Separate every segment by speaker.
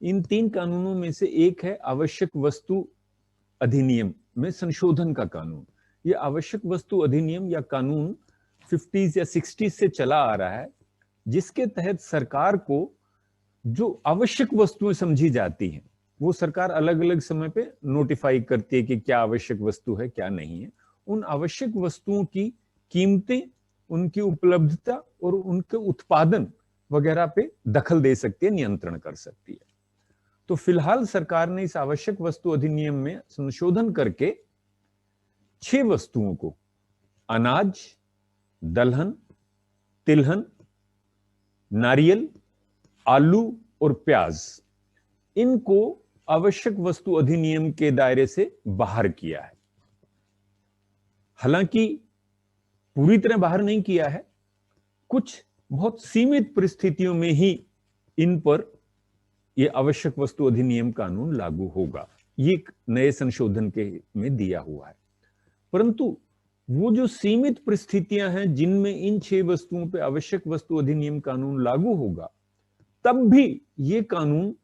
Speaker 1: इन 3 कानूनों में से एक है आवश्यक वस्तु अधिनियम में संशोधन का कानून। ये आवश्यक वस्तु अधिनियम या कानून 50s या 60s से चला आ रहा है, जिसके तहत सरकार को जो आवश्यक वस्तुएं समझी जाती हैं वो सरकार अलग अलग समय पे नोटिफाई करती है कि क्या आवश्यक वस्तु है क्या नहीं है। उन आवश्यक वस्तुओं की कीमतें, उनकी उपलब्धता और उनके उत्पादन वगैरह पे दखल दे सकती है, नियंत्रण कर सकती है। तो फिलहाल सरकार ने इस आवश्यक वस्तु अधिनियम में संशोधन करके 6 वस्तुओं को, अनाज, दलहन, तिलहन, नारियल, आलू और प्याज, इनको आवश्यक वस्तु अधिनियम के दायरे से बाहर किया है। हालांकि पूरी तरह बाहर नहीं किया है, कुछ बहुत सीमित परिस्थितियों में ही इन पर यह आवश्यक वस्तु अधिनियम कानून लागू होगा। ये एक नए संशोधन के में दिया हुआ है। परंतु वो जो सीमित परिस्थितियां हैं जिनमें इन 6 वस्तुओं पर आवश्यक वस्तु अधिनियम कानून लागू होगा, तब भी ये कानून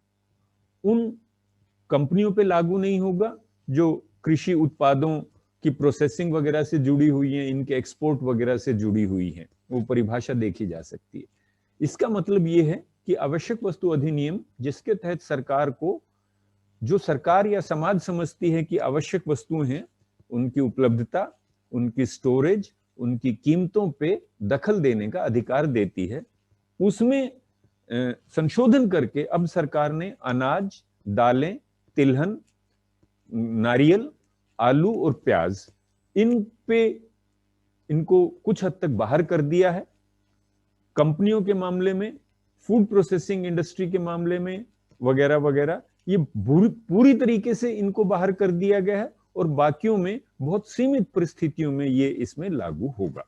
Speaker 1: उन कंपनियों पे लागू नहीं होगा जो कृषि उत्पादों की प्रोसेसिंग वगैरह से जुड़ी हुई हैं, इनके एक्सपोर्ट वगैरह से जुड़ी हुई हैं। वो परिभाषा देखी जा सकती है। इसका मतलब ये है कि आवश्यक वस्तु अधिनियम, जिसके तहत सरकार को, जो सरकार या समाज समझती है कि आवश्यक वस्तुएं हैं, उनकी उपलब्धता, उनकी स्टोरेज, उनकी कीमतों पे दखल देने का अधिकार देती है। उसमें संशोधन करके अब सरकार ने अनाज, दालें, तिलहन, नारियल, आलू और प्याज, इनको कुछ हद तक बाहर कर दिया है। कंपनियों के मामले में, फूड प्रोसेसिंग इंडस्ट्री के मामले में वगैरह वगैरह, ये पूरी तरीके से इनको बाहर कर दिया गया है और बाकियों में बहुत सीमित परिस्थितियों में ये इसमें लागू होगा।